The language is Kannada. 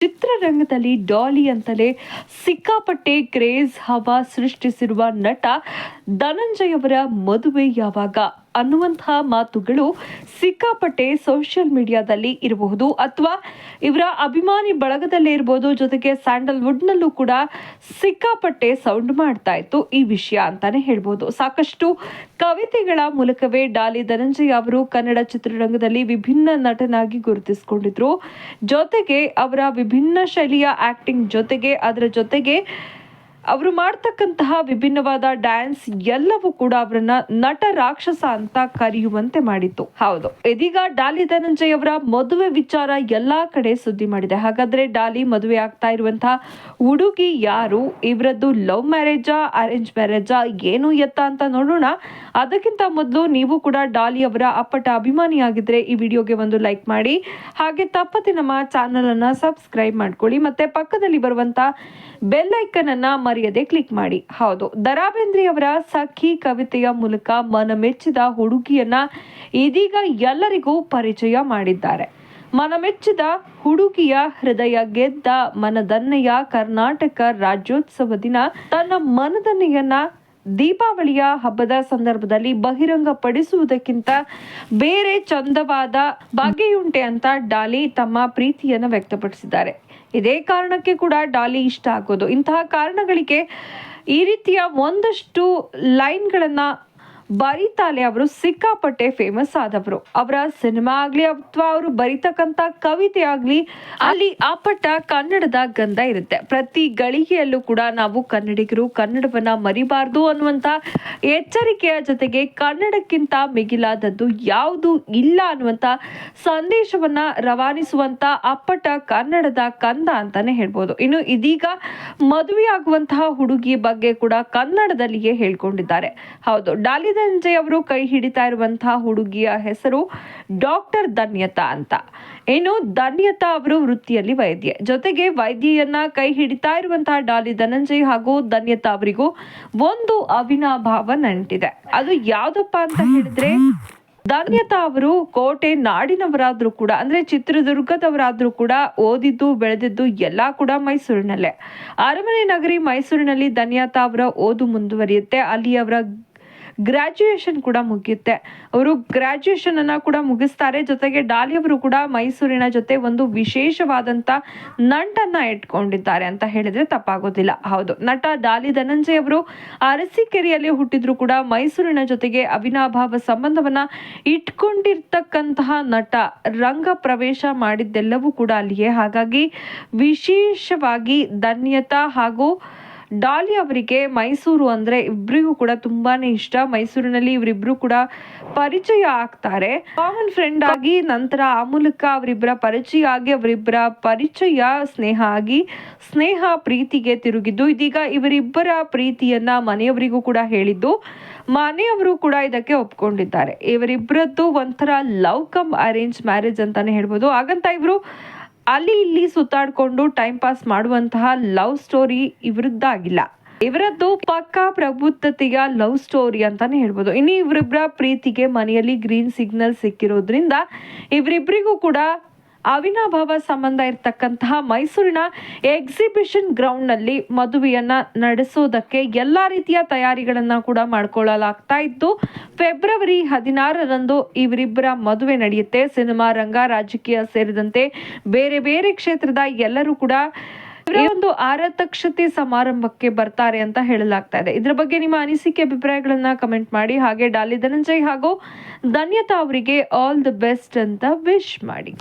ಚಿತ್ರರಂಗದಲ್ಲಿ ಡಾಲಿ ಅಂತಲೇ ಸಿಕ್ಕಾಪಟ್ಟೆ ಕ್ರೇಜ್ ಹವಾ ಸೃಷ್ಟಿಸಿರುವ ನಟ ಧನಂಜಯ್ ಅವರ ಮದುವೆ ಯಾವಾಗ ಅನ್ನುವಂತಹ ಮಾತುಗಳು ಸಿಕ್ಕಾಪಟ್ಟೆ ಸೋಷಿಯಲ್ ಮೀಡಿಯಾದಲ್ಲಿ ಇರಬಹುದು ಅಥವಾ ಇವರ ಅಭಿಮಾನಿ ಬಳಗದಲ್ಲೇ ಇರಬಹುದು. ಜೊತೆಗೆ ಸ್ಯಾಂಡಲ್ವುಡ್ ನಲ್ಲೂ ಕೂಡ ಸಿಕ್ಕಾಪಟ್ಟೆ ಸೌಂಡ್ ಮಾಡ್ತಾ ಇತ್ತು ಈ ವಿಷಯ ಅಂತಾನೆ ಹೇಳ್ಬೋದು. ಸಾಕಷ್ಟು ಕವಿತೆಗಳ ಮೂಲಕವೇ ಡಾಲಿ ಧನಂಜಯ್ ಅವರು ಕನ್ನಡ ಚಿತ್ರರಂಗದಲ್ಲಿ ವಿಭಿನ್ನ ನಟನಾಗಿ ಗುರುತಿಸಿಕೊಂಡಿದ್ರು. ಜೊತೆಗೆ ಅವರ ವಿಭಿನ್ನ ಶೈಲಿಯ ಆಕ್ಟಿಂಗ್ ಜೊತೆಗೆ ಅದರ ಜೊತೆಗೆ ಅವರು ಮಾಡ್ತಕ್ಕಂತಹ ವಿಭಿನ್ನವಾದ ಡ್ಯಾನ್ಸ್ ಎಲ್ಲವೂ ಕೂಡ ಅವರನ್ನ ನಟ ರಾಕ್ಷಸ ಅಂತ ಕರೆಯುವಂತೆ ಮಾಡಿತ್ತು. ಹೌದು, ಇದೀಗ ಡಾಲಿ ಧನಂಜಯ್ ಅವರ ಮದುವೆ ವಿಚಾರ ಎಲ್ಲಾ ಕಡೆ ಸುದ್ದಿ ಮಾಡಿದೆ. ಹಾಗಾದ್ರೆ ಡಾಲಿ ಮದುವೆ ಆಗ್ತಾ ಇರುವಂತಹ ಹುಡುಗಿ ಯಾರು? ಇವರದ್ದು ಲವ್ ಮ್ಯಾರೇಜಾ, ಅರೇಂಜ್ ಮ್ಯಾರೇಜಾ, ಏನು ಎತ್ತ ಅಂತ ನೋಡೋಣ. ಅದಕ್ಕಿಂತ ಮೊದಲು ನೀವು ಕೂಡ ಡಾಲಿ ಅವರ ಅಪ್ಪಟ ಅಭಿಮಾನಿಯಾಗಿದ್ರೆ ಈ ವಿಡಿಯೋಗೆ ಒಂದು ಲೈಕ್ ಮಾಡಿ, ಹಾಗೆ ತಪ್ಪದೆ ನಮ್ಮ ಚಾನಲ್ ಅನ್ನ ಸಬ್ಸ್ಕ್ರೈಬ್ ಮಾಡ್ಕೊಳ್ಳಿ, ಮತ್ತೆ ಪಕ್ಕದಲ್ಲಿ ಬರುವಂತ ಬೆಲ್ ಐಕನ್ ಅನ್ನ ಮರೆಯದೆ ಕ್ಲಿಕ್ ಮಾಡಿ. ಹೌದು, ದ.ರಾ ಬೇಂದ್ರೆ ಅವರ ಸಖಿ ಕವಿತೆಯ ಮೂಲಕ ಮನಮೆಚ್ಚಿದ ಹುಡುಗಿಯನ್ನ ಇದೀಗ ಎಲ್ಲರಿಗೂ ಪರಿಚಯ ಮಾಡಿದ್ದಾರೆ. ಮನಮೆಚ್ಚಿದ ಹುಡುಗಿಯ ಹೃದಯ ಗೆದ್ದ ಮನದನ್ನೆಯ ಕರ್ನಾಟಕ ರಾಜ್ಯೋತ್ಸವ ದಿನ ತನ್ನ ಮನದನ್ನೆಯನ್ನ ದೀಪಾವಳಿಯ ಹಬ್ಬದ ಸಂದರ್ಭದಲ್ಲಿ ಬಹಿರಂಗಪಡಿಸುವುದಕ್ಕಿಂತ ಬೇರೆ ಚಂದವಾದ ಭಾಗ್ಯಯುಂಟೆ ಅಂತ ಡಾಲಿ ತಮ್ಮ ಪ್ರೀತಿಯನ್ನು ವ್ಯಕ್ತಪಡಿಸಿದ್ದಾರೆ. ಇದೇ ಕಾರಣಕ್ಕೆ ಕೂಡ ಡಾಲಿ ಇಷ್ಟ ಆಗೋದು. ಇಂತಹ ಕಾರಣಗಳಿಗೆ ಈ ರೀತಿಯ ಒಂದಷ್ಟು ಲೈನ್ಗಳನ್ನ ಬರೀತಾಲೆ ಅವರು ಸಿಕ್ಕಾಪಟ್ಟೆ ಫೇಮಸ್ ಆದವರು. ಅವರ ಸಿನಿಮಾ ಆಗ್ಲಿ ಅಥವಾ ಅವರು ಬರೀತಕ್ಕಂತ ಕವಿತೆ ಆಗ್ಲಿ ಅಲ್ಲಿ ಅಪ್ಪಟ ಕನ್ನಡದ ಗಂಧ ಇರುತ್ತೆ. ಪ್ರತಿ ಗಳಿಗೆಯಲ್ಲೂ ಕೂಡ ನಾವು ಕನ್ನಡಿಗರು ಕನ್ನಡವನ್ನ ಮರಿಬಾರ್ದು ಅನ್ನುವಂತ ಎಚ್ಚರಿಕೆಯ ಜೊತೆಗೆ ಕನ್ನಡಕ್ಕಿಂತ ಮಿಗಿಲಾದದ್ದು ಯಾವುದು ಇಲ್ಲ ಅನ್ನುವಂತ ಸಂದೇಶವನ್ನ ರವಾನಿಸುವಂತ ಅಪ್ಪಟ ಕನ್ನಡದ ಕಂದ ಅಂತಾನೆ ಹೇಳ್ಬೋದು. ಇನ್ನು ಇದೀಗ ಮದುವೆಯಾಗುವಂತಹ ಹುಡುಗಿ ಬಗ್ಗೆ ಕೂಡ ಕನ್ನಡದಲ್ಲಿಯೇ ಹೇಳ್ಕೊಂಡಿದ್ದಾರೆ. ಹೌದು, ಡಾಲಿ ಧನಂಜಯ್ ಅವರು ಕೈ ಹಿಡಿತಾ ಇರುವಂತಹ ಹುಡುಗಿಯ ಹೆಸರು ಡಾಕ್ಟರ್ ಧನ್ಯತಾ ಅಂತ. ಇನ್ನು ಧನ್ಯತಾ ಅವರು ವೃತ್ತಿಯಲ್ಲಿ ವೈದ್ಯೆ, ಜೊತೆಗೆ ವೈದ್ಯೆಯನ್ನ ಕೈ ಹಿಡಿತಾ ಇರುವಂತಹ ಡಾಲಿ ಧನಂಜಯ್ ಹಾಗೂ ಧನ್ಯತಾ ಅವರಿಗೂ ಒಂದು ಅವಿನಾಭಾವ ನಂಟಿದೆ. ಅದು ಯಾವ್ದಪ್ಪ ಅಂತ ಹೇಳಿದ್ರೆ, ಧನ್ಯತಾ ಅವರು ಕೋಟೆ ನಾಡಿನವರಾದ್ರೂ ಕೂಡ, ಅಂದ್ರೆ ಚಿತ್ರದುರ್ಗದವರಾದ್ರೂ ಕೂಡ ಓದಿದ್ದು ಬೆಳೆದಿದ್ದು ಎಲ್ಲಾ ಕೂಡ ಮೈಸೂರಿನಲ್ಲೇ. ಅರಮನೆ ನಗರಿ ಮೈಸೂರಿನಲ್ಲಿ ಧನ್ಯತಾ ಅವರ ಓದು ಮುಂದುವರಿಯುತ್ತೆ. ಅಲ್ಲಿ ಅವರ ಗ್ರಾಜ್ಯುಯೇಷನ್ ಕೂಡ ಮುಗಿಯುತ್ತೆ. ಅವರು ಗ್ರಾಜ್ಯುಯೇಷನ್ ಅನ್ನ ಕೂಡ ಮುಗಿಸ್ತಾರೆ. ಜೊತೆಗೆ ಡಾಲಿ ಅವರು ಕೂಡ ಮೈಸೂರಿನ ಜೊತೆ ಒಂದು ವಿಶೇಷವಾದಂತ ನಂಟನ್ನ ಇಟ್ಕೊಂಡಿದ್ದಾರೆ ಅಂತ ಹೇಳಿದ್ರೆ ತಪ್ಪಾಗೋದಿಲ್ಲ. ಹೌದು, ನಟ ಡಾಲಿ ಧನಂಜಯ್ ಅವರು ಅರಸೀಕೆರೆಯಲ್ಲಿ ಹುಟ್ಟಿದ್ರು ಕೂಡ ಮೈಸೂರಿನ ಜೊತೆಗೆ ಅವಿನಾಭಾವ ಸಂಬಂಧವನ್ನ ಇಟ್ಕೊಂಡಿರ್ತಕ್ಕಂತಹ ನಟ. ರಂಗ ಪ್ರವೇಶ ಮಾಡಿದ್ದೆಲ್ಲವೂ ಕೂಡ ಅಲ್ಲಿಯೇ. ಹಾಗಾಗಿ ವಿಶೇಷವಾಗಿ ಧನ್ಯತಾ ಹಾಗೂ ಡಾಲಿ ಅವರಿಗೆ ಮೈಸೂರು ಅಂದ್ರೆ ಇಬ್ಬರಿಗೂ ಕೂಡ ತುಂಬಾನೇ ಇಷ್ಟ. ಮೈಸೂರಿನಲ್ಲಿ ಇವರಿಬ್ರು ಕೂಡ ಪರಿಚಯ ಆಗ್ತಾರೆ, ಕಾಮನ್ ಫ್ರೆಂಡ್ ಆಗಿ. ನಂತರ ಆ ಮೂಲಕ ಅವರಿಬ್ಬರ ಪರಿಚಯ ಆಗಿ ಅವರಿಬ್ಬರ ಪರಿಚಯ ಸ್ನೇಹ ಆಗಿ, ಸ್ನೇಹ ಪ್ರೀತಿಗೆ ತಿರುಗಿದ್ದು. ಇದೀಗ ಇವರಿಬ್ಬರ ಪ್ರೀತಿಯನ್ನ ಮನೆಯವರಿಗೂ ಕೂಡ ಹೇಳಿದ್ದು, ಮನೆಯವರು ಕೂಡ ಇದಕ್ಕೆ ಒಪ್ಕೊಂಡಿದ್ದಾರೆ. ಇವರಿಬ್ಬರದ್ದು ಒಂಥರ ಲವ್ ಕಮ್ ಅರೇಂಜ್ ಮ್ಯಾರೇಜ್ ಅಂತಾನೆ ಹೇಳ್ಬೋದು. ಹಾಗಂತ ಇವರು ಅಲ್ಲಿ ಇಲ್ಲಿ ಸುತ್ತಾಡ್ಕೊಂಡು ಟೈಮ್ ಪಾಸ್ ಮಾಡುವಂತಹ ಲವ್ ಸ್ಟೋರಿ ಇವರದ್ದಾಗಿಲ್ಲ. ಇವರದ್ದು ಪಕ್ಕಾ ಪ್ರಬುದ್ಧತೆಯ ಲವ್ ಸ್ಟೋರಿ ಅಂತಾನೆ ಹೇಳ್ಬೋದು. ಇನ್ನು ಇವರಿಬ್ಬರ ಪ್ರೀತಿಗೆ ಮನೆಯಲ್ಲಿ ಗ್ರೀನ್ ಸಿಗ್ನಲ್ ಸಿಕ್ಕಿರೋದ್ರಿಂದ ಇವರಿಬ್ಬರಿಗೂ ಕೂಡ ಅವಿನಾಭಾವ ಸಂಬಂಧ ಇರತಕ್ಕಂತಹ ಮೈಸೂರಿನ ಎಕ್ಸಿಬಿಷನ್ ಗ್ರೌಂಡ್ ನಲ್ಲಿ ಮದುವೆಯನ್ನ ನಡೆಸೋದಕ್ಕೆ ಎಲ್ಲಾ ರೀತಿಯ ತಯಾರಿಗಳನ್ನ ಕೂಡ ಮಾಡ್ಕೊಳ್ಳಲಾಗ್ತಾ ಇದ್ದು, ಫೆಬ್ರವರಿ 16ರಂದು ಇವರಿಬ್ಬರ ಮದುವೆ ನಡೆಯುತ್ತೆ. ಸಿನಿಮಾ ರಂಗ, ರಾಜಕೀಯ ಸೇರಿದಂತೆ ಬೇರೆ ಬೇರೆ ಕ್ಷೇತ್ರದ ಎಲ್ಲರೂ ಕೂಡ ಒಂದು ಆರತಕ್ಷತೆ ಸಮಾರಂಭಕ್ಕೆ ಬರ್ತಾರೆ ಅಂತ ಹೇಳಲಾಗ್ತಾ ಇದೆ. ಇದ್ರ ಬಗ್ಗೆ ನಿಮ್ಮ ಅನಿಸಿಕೆ ಅಭಿಪ್ರಾಯಗಳನ್ನ ಕಮೆಂಟ್ ಮಾಡಿ. ಹಾಗೆ ಡಾಲಿ ಧನಂಜಯ್ ಹಾಗೂ ಧನ್ಯತಾ ಅವರಿಗೆ ಆಲ್ ದಿ ಬೆಸ್ಟ್ ಅಂತ ವಿಶ್ ಮಾಡಿ.